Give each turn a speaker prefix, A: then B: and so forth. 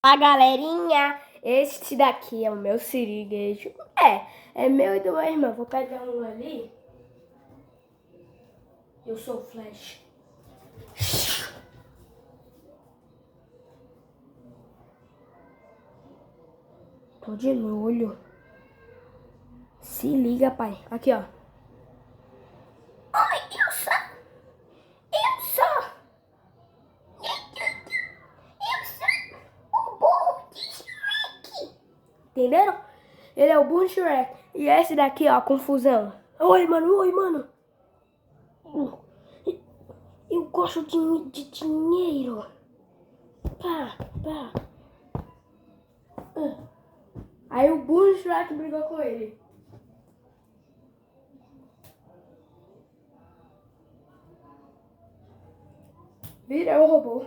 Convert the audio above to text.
A: A galerinha, este daqui é o meu siriguejo. É meu e do meu irmão. Vou pegar um ali. Eu sou o Flash. Tô de olho. Se liga, pai. Aqui, ó. Oi, eu sou. O burro de Shrek. Entenderam? Ele é o burro de Shrek. E esse daqui, ó, a confusão. Oi, mano. Oi, mano. Eu gosto de dinheiro. Pá. Aí o burro de Shrek brigou com ele. Vira o robô.